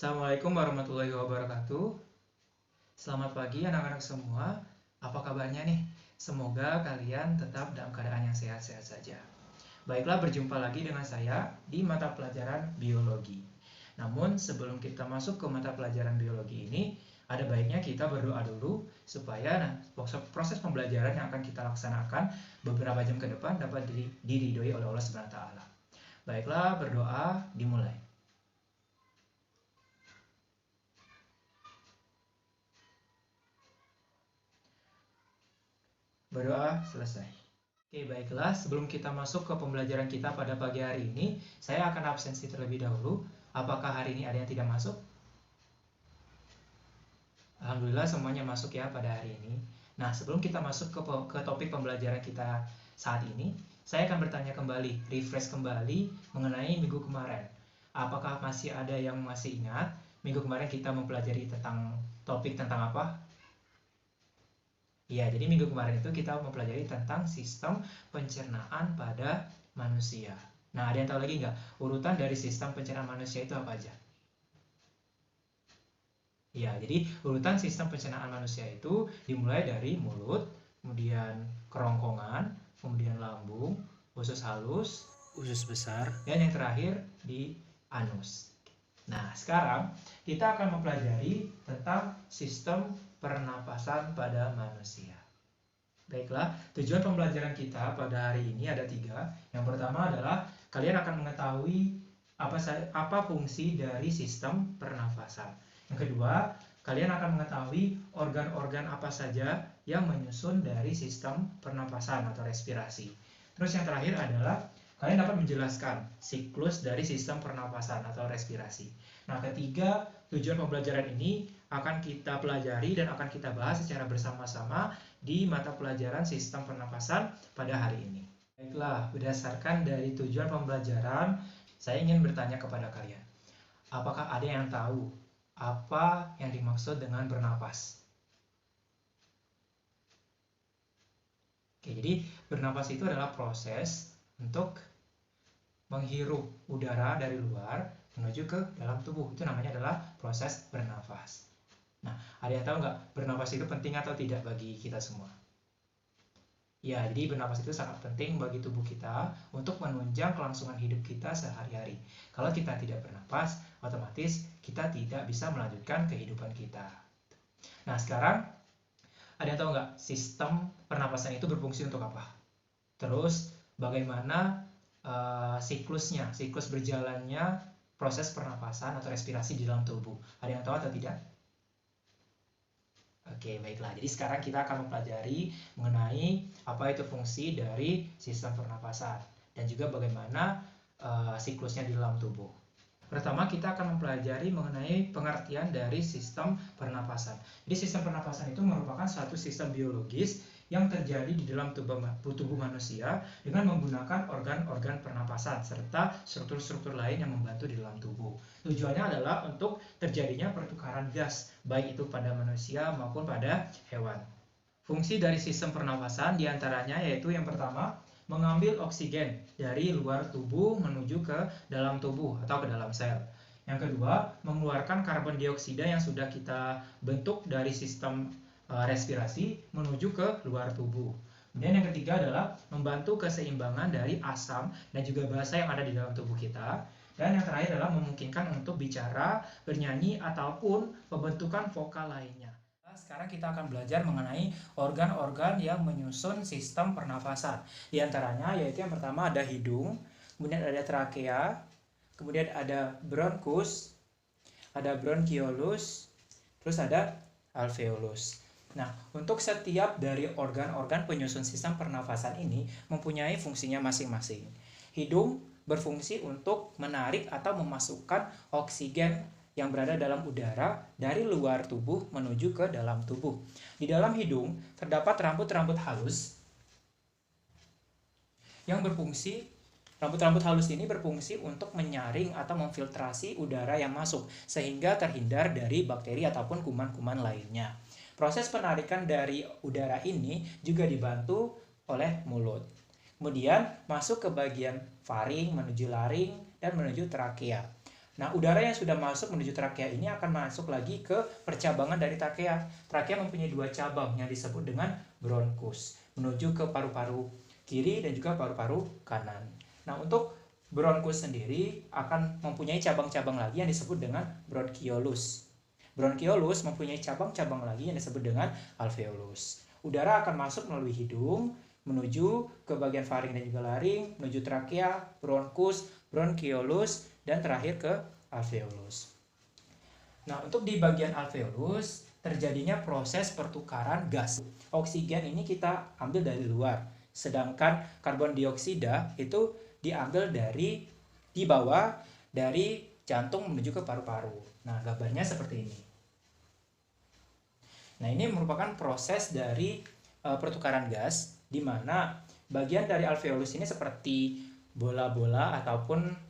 Assalamualaikum warahmatullahi wabarakatuh. Selamat pagi anak-anak semua. Apa kabarnya nih? Semoga kalian tetap dalam keadaan yang sehat-sehat saja. Baiklah, berjumpa lagi dengan saya di mata pelajaran biologi. Namun sebelum kita masuk ke mata pelajaran biologi ini, ada baiknya kita berdoa dulu supaya proses pembelajaran yang akan kita laksanakan beberapa jam ke depan dapat diridhoi oleh Allah Subhanahu wa taala. Baiklah, berdoa dimulai. Berdoa selesai. Oke, baiklah. Sebelum kita masuk ke pembelajaran kita pada pagi hari ini, saya akan absensi terlebih dahulu. Apakah hari ini ada yang tidak masuk? Alhamdulillah semuanya masuk ya pada hari ini. Nah, sebelum kita masuk ke topik pembelajaran kita saat ini, saya akan bertanya kembali, refresh kembali mengenai minggu kemarin. Apakah masih ada yang masih ingat minggu kemarin kita mempelajari tentang topik tentang apa? Ya, jadi minggu kemarin itu kita mempelajari tentang sistem pencernaan pada manusia. Nah, ada yang tahu lagi nggak? Urutan dari sistem pencernaan manusia itu apa aja? Ya, jadi urutan sistem pencernaan manusia itu dimulai dari mulut, kemudian kerongkongan, kemudian lambung, usus halus, usus besar, dan yang terakhir di anus. Nah, sekarang kita akan mempelajari tentang sistem pernapasan pada manusia. Baiklah, tujuan pembelajaran kita pada hari ini ada 3. Yang pertama adalah kalian akan mengetahui apa fungsi dari sistem pernafasan. Yang kedua, kalian akan mengetahui organ-organ apa saja yang menyusun dari sistem pernapasan atau respirasi. Terus yang terakhir adalah kalian dapat menjelaskan siklus dari sistem pernapasan atau respirasi. Nah, ketiga tujuan pembelajaran ini akan kita pelajari dan akan kita bahas secara bersama-sama di mata pelajaran sistem pernapasan pada hari ini. Baiklah, berdasarkan dari tujuan pembelajaran, saya ingin bertanya kepada kalian. Apakah ada yang tahu apa yang dimaksud dengan bernapas? Oke, jadi bernapas itu adalah proses untuk menghirup udara dari luar menuju ke dalam tubuh. Itu namanya adalah proses bernafas. Nah, ada yang tahu nggak bernapas itu penting atau tidak bagi kita semua? Ya, jadi bernapas itu sangat penting bagi tubuh kita untuk menunjang kelangsungan hidup kita sehari-hari. Kalau kita tidak bernapas, otomatis kita tidak bisa melanjutkan kehidupan kita. Nah, sekarang ada yang tahu nggak sistem pernapasan itu berfungsi untuk apa? Terus bagaimana siklusnya, siklus berjalannya proses pernapasan atau respirasi di dalam tubuh? Ada yang tahu atau tidak? Oke, baiklah. Jadi sekarang kita akan mempelajari mengenai apa itu fungsi dari sistem pernapasan dan juga bagaimana siklusnya di dalam tubuh. Pertama, kita akan mempelajari mengenai pengertian dari sistem pernapasan. Jadi sistem pernapasan itu merupakan suatu sistem biologis yang terjadi di dalam tubuh manusia dengan menggunakan organ-organ pernapasan serta struktur-struktur lain yang membantu di dalam tubuh. Tujuannya adalah untuk terjadinya pertukaran gas, baik itu pada manusia maupun pada hewan. Fungsi dari sistem pernapasan diantaranya yaitu yang pertama, mengambil oksigen dari luar tubuh menuju ke dalam tubuh atau ke dalam sel. Yang kedua, mengeluarkan karbon dioksida yang sudah kita bentuk dari sistem respirasi menuju ke luar tubuh. Kemudian yang ketiga adalah membantu keseimbangan dari asam dan juga basa yang ada di dalam tubuh kita. Dan yang terakhir adalah memungkinkan untuk bicara, bernyanyi, ataupun pembentukan vokal lainnya. Sekarang kita akan belajar mengenai organ-organ yang menyusun sistem pernafasan. Di antaranya yaitu yang pertama ada hidung, kemudian ada trakea, kemudian ada bronkus, ada bronkiolus, terus ada alveolus. Nah, untuk setiap dari organ-organ penyusun sistem pernafasan ini mempunyai fungsinya masing-masing. Hidung berfungsi untuk menarik atau memasukkan oksigen yang berada dalam udara dari luar tubuh menuju ke dalam tubuh. Di dalam hidung terdapat rambut-rambut halus yang berfungsi. Rambut-rambut halus ini berfungsi untuk menyaring atau memfiltrasi udara yang masuk sehingga terhindar dari bakteri ataupun kuman-kuman lainnya. Proses penarikan dari udara ini juga dibantu oleh mulut. Kemudian masuk ke bagian faring menuju laring dan menuju trakea. Nah, udara yang sudah masuk menuju trakea ini akan masuk lagi ke percabangan dari trakea. Trakea mempunyai 2 cabang yang disebut dengan bronkus, menuju ke paru-paru kiri dan juga paru-paru kanan. Nah, untuk bronkus sendiri akan mempunyai cabang-cabang lagi yang disebut dengan bronchiolus. Bronchiolus mempunyai cabang-cabang lagi yang disebut dengan alveolus. Udara akan masuk melalui hidung, menuju ke bagian faring dan juga laring, menuju trakea, bronkus, bronchiolus, dan terakhir ke alveolus. Nah, untuk di bagian alveolus terjadinya proses pertukaran gas. Oksigen ini kita ambil dari luar, sedangkan karbon dioksida itu diambil di bawah dari jantung menuju ke paru-paru. Nah, gambarnya seperti ini. Nah, ini merupakan proses dari pertukaran gas, di mana bagian dari alveolus ini seperti bola-bola ataupun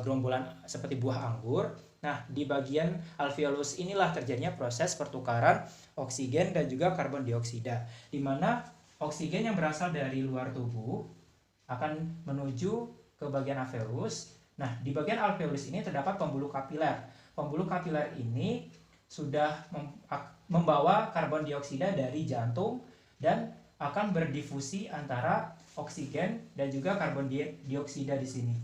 gerombolan seperti buah anggur. Nah, di bagian alveolus inilah terjadinya proses pertukaran oksigen dan juga karbon dioksida, di mana oksigen yang berasal dari luar tubuh akan menuju ke bagian alveolus. Nah, di bagian alveolus ini terdapat pembuluh kapiler. Pembuluh kapiler ini sudah membawa karbon dioksida dari jantung dan akan berdifusi antara oksigen dan juga karbon dioksida di sini.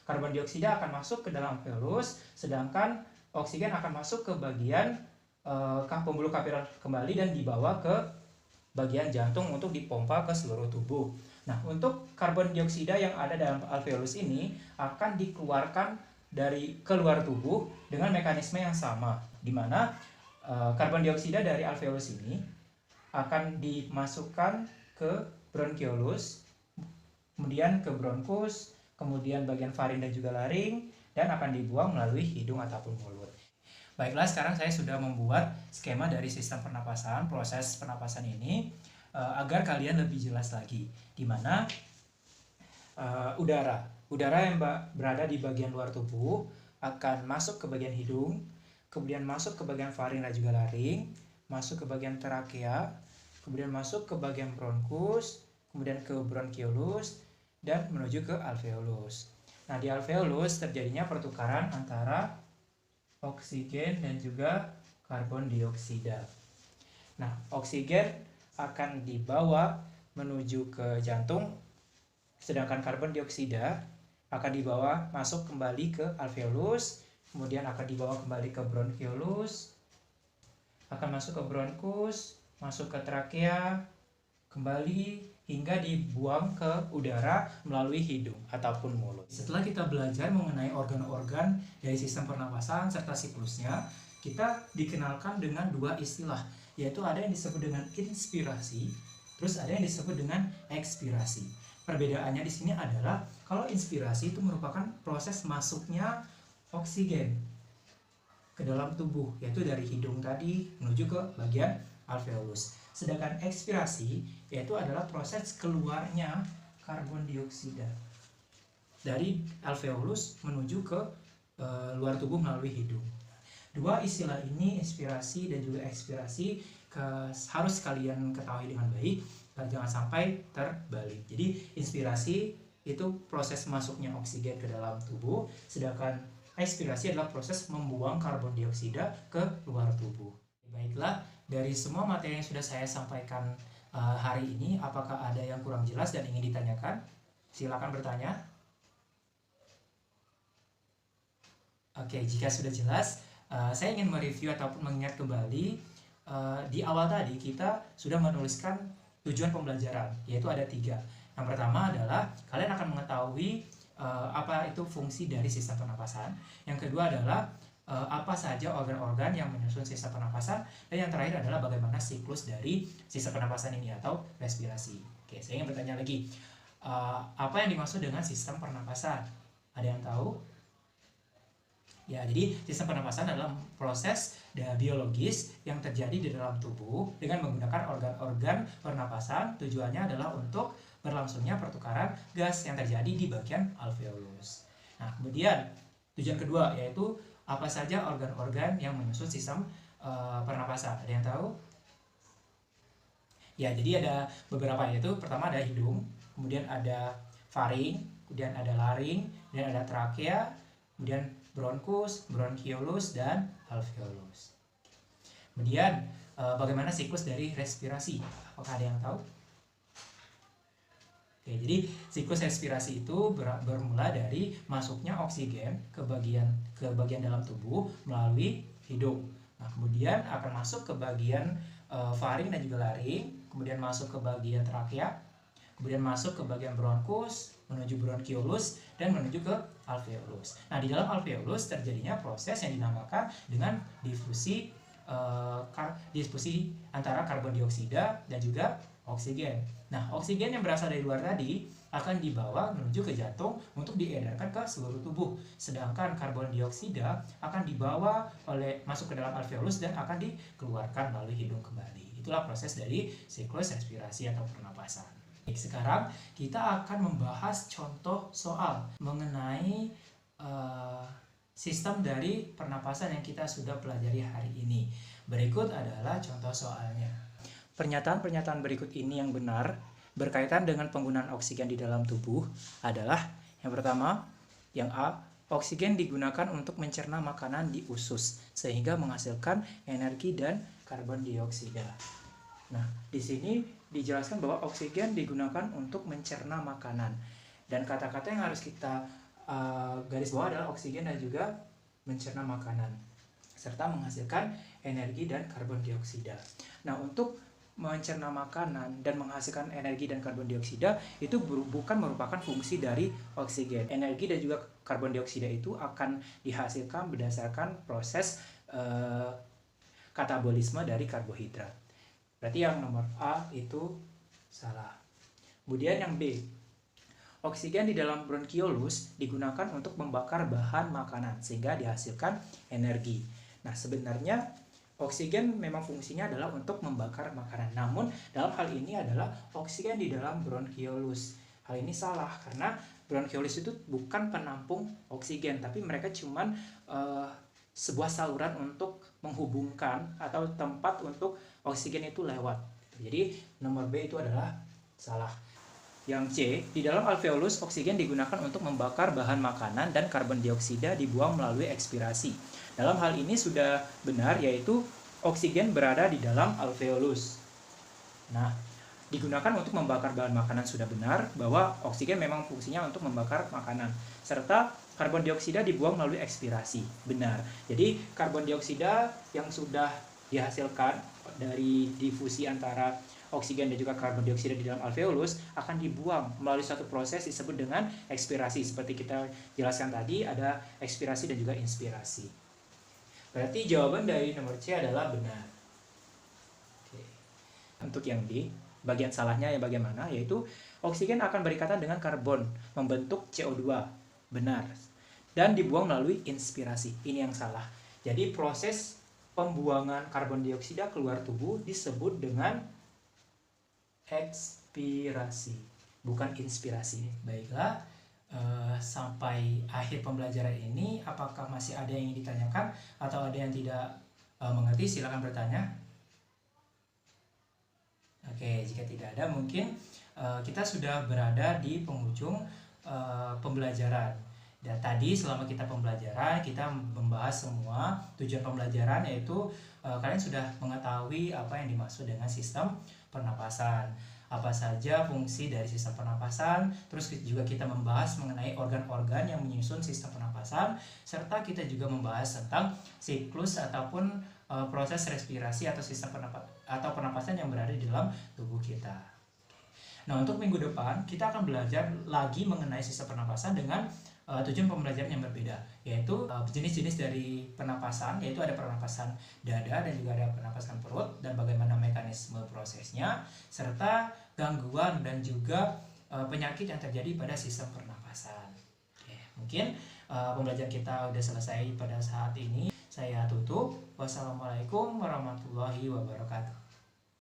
Karbon dioksida akan masuk ke dalam alveolus, sedangkan oksigen akan masuk ke bagian pembuluh kapiler kembali dan dibawa ke bagian jantung untuk dipompa ke seluruh tubuh. Nah, untuk karbon dioksida yang ada dalam alveolus ini akan dikeluarkan dari keluar tubuh dengan mekanisme yang sama, di mana karbon dioksida dari alveolus ini akan dimasukkan ke bronchiolus, kemudian ke bronkus, kemudian bagian faring dan juga laring, dan akan dibuang melalui hidung ataupun mulut. Baiklah, sekarang saya sudah membuat skema dari sistem pernapasan, proses pernapasan ini, agar kalian lebih jelas lagi, di mana udara yang berada di bagian luar tubuh akan masuk ke bagian hidung, kemudian masuk ke bagian faring dan juga laring, masuk ke bagian trakea, kemudian masuk ke bagian bronkus, kemudian ke bronchiolus, dan menuju ke alveolus. Nah, di alveolus terjadinya pertukaran antara oksigen dan juga karbon dioksida. Nah, oksigen akan dibawa menuju ke jantung, sedangkan karbon dioksida akan dibawa masuk kembali ke alveolus, kemudian akan dibawa kembali ke bronchiolus, akan masuk ke bronkus, masuk ke trakea, kembali hingga dibuang ke udara melalui hidung ataupun mulut. Setelah kita belajar mengenai organ-organ dari sistem pernapasan serta siklusnya, kita dikenalkan dengan 2 istilah, yaitu ada yang disebut dengan inspirasi, terus ada yang disebut dengan ekspirasi. Perbedaannya di sini adalah kalau inspirasi itu merupakan proses masuknya oksigen ke dalam tubuh, yaitu dari hidung tadi menuju ke bagian alveolus. Sedangkan ekspirasi yaitu adalah proses keluarnya karbon dioksida dari alveolus menuju ke luar tubuh melalui hidung. 2 istilah ini, inspirasi dan juga ekspirasi, harus kalian ketahui dengan baik, jangan sampai terbalik. Jadi inspirasi itu proses masuknya oksigen ke dalam tubuh, sedangkan ekspirasi adalah proses membuang karbon dioksida ke luar tubuh. Baiklah, dari semua materi yang sudah saya sampaikan hari ini, apakah ada yang kurang jelas dan ingin ditanyakan? Silakan bertanya. Oke, jika sudah jelas, saya ingin mereview ataupun mengingat kembali. Di awal tadi kita sudah menuliskan tujuan pembelajaran, yaitu ada 3. Yang pertama adalah kalian akan mengetahui apa itu fungsi dari sistem pernapasan. Yang kedua adalah apa saja organ-organ yang menyusun sistem pernapasan, dan yang terakhir adalah bagaimana siklus dari sistem pernapasan ini atau respirasi. Oke, saya ingin bertanya lagi, apa yang dimaksud dengan sistem pernapasan? Ada yang tahu? Ya, jadi sistem pernapasan adalah proses biologis yang terjadi di dalam tubuh dengan menggunakan organ-organ pernapasan. Tujuannya adalah untuk berlangsungnya pertukaran gas yang terjadi di bagian alveolus. Nah, kemudian tujuan kedua yaitu apa saja organ-organ yang menyusun sistem pernapasan? Ada yang tahu? Ya, jadi ada beberapa, yaitu pertama ada hidung, kemudian ada faring, kemudian ada laring, kemudian ada trakea, kemudian bronkus, bronchiolus, dan alveolus. Kemudian bagaimana siklus dari respirasi? Apakah ada yang tahu? Oke, jadi siklus respirasi itu bermula dari masuknya oksigen ke bagian dalam tubuh melalui hidung. Nah, kemudian akan masuk ke bagian faring dan juga laring, kemudian masuk ke bagian trakea, kemudian masuk ke bagian bronkus, menuju bronchiolus, dan menuju ke alveolus. Nah, di dalam alveolus terjadinya proses yang dinamakan dengan difusi antara karbon dioksida dan juga oksigen. Nah, oksigen yang berasal dari luar tadi akan dibawa menuju ke jantung untuk diedarkan ke seluruh tubuh. Sedangkan karbon dioksida akan dibawa masuk ke dalam alveolus dan akan dikeluarkan melalui hidung kembali. Itulah proses dari siklus respirasi atau pernapasan. Sekarang kita akan membahas contoh soal mengenai sistem dari pernapasan yang kita sudah pelajari hari ini. Berikut adalah contoh soalnya. Pernyataan-pernyataan berikut ini yang benar berkaitan dengan penggunaan oksigen di dalam tubuh adalah yang pertama, yang A, oksigen digunakan untuk mencerna makanan di usus sehingga menghasilkan energi dan karbon dioksida. Nah, di sini dijelaskan bahwa oksigen digunakan untuk mencerna makanan, dan kata-kata yang harus kita garis bawah adalah oksigen dan juga mencerna makanan serta menghasilkan energi dan karbon dioksida. Nah, untuk mencerna makanan dan menghasilkan energi dan karbon dioksida itu bukan merupakan fungsi dari oksigen. Energi dan juga karbon dioksida itu akan dihasilkan berdasarkan proses katabolisme dari karbohidrat. Berarti yang nomor A itu salah. Kemudian yang B, oksigen di dalam bronchiolus digunakan untuk membakar bahan makanan sehingga dihasilkan energi. Nah, sebenarnya oksigen memang fungsinya adalah untuk membakar makanan. Namun dalam hal ini adalah oksigen di dalam bronchiolus. Hal ini salah karena bronchiolus itu bukan penampung oksigen, tapi mereka cuman sebuah saluran untuk menghubungkan atau tempat untuk oksigen itu lewat. Jadi nomor B itu adalah salah. Yang C, di dalam alveolus oksigen digunakan untuk membakar bahan makanan dan karbon dioksida dibuang melalui ekspirasi. Dalam hal ini sudah benar, yaitu oksigen berada di dalam alveolus. Nah, digunakan untuk membakar bahan makanan sudah benar, bahwa oksigen memang fungsinya untuk membakar makanan. Serta karbon dioksida dibuang melalui ekspirasi. Benar. Jadi karbon dioksida yang sudah dihasilkan dari difusi antara oksigen dan juga karbon dioksida di dalam alveolus akan dibuang melalui suatu proses disebut dengan ekspirasi. Seperti kita jelaskan tadi, ada ekspirasi dan juga inspirasi. Berarti jawaban dari nomor C adalah benar. Oke. Untuk yang D, bagian salahnya yang bagaimana? Yaitu oksigen akan berikatan dengan karbon membentuk CO2. Benar. Dan dibuang melalui inspirasi. Ini yang salah. Jadi proses pembuangan karbon dioksida keluar tubuh disebut dengan ekspirasi, bukan inspirasi. Baiklah, sampai akhir pembelajaran ini, apakah masih ada yang ingin ditanyakan atau ada yang tidak mengerti? Silakan bertanya. Oke, jika tidak ada, mungkin kita sudah berada di penghujung pembelajaran. Dan tadi selama kita pembelajaran, kita membahas semua tujuan pembelajaran, yaitu kalian sudah mengetahui apa yang dimaksud dengan sistem pernapasan, apa saja fungsi dari sistem pernapasan, terus juga kita membahas mengenai organ-organ yang menyusun sistem pernapasan, serta kita juga membahas tentang siklus ataupun proses respirasi atau sistem pernapasan yang berada di dalam tubuh kita. Nah, untuk minggu depan kita akan belajar lagi mengenai sistem pernapasan dengan tujuan pembelajaran yang berbeda, yaitu jenis-jenis dari pernapasan, yaitu ada pernapasan dada dan juga ada pernapasan perut dan bagaimana mekanisme prosesnya, serta gangguan dan juga penyakit yang terjadi pada sistem pernapasan. Oke, mungkin pembelajaran kita sudah selesai pada saat ini. Saya tutup. Wassalamualaikum warahmatullahi wabarakatuh.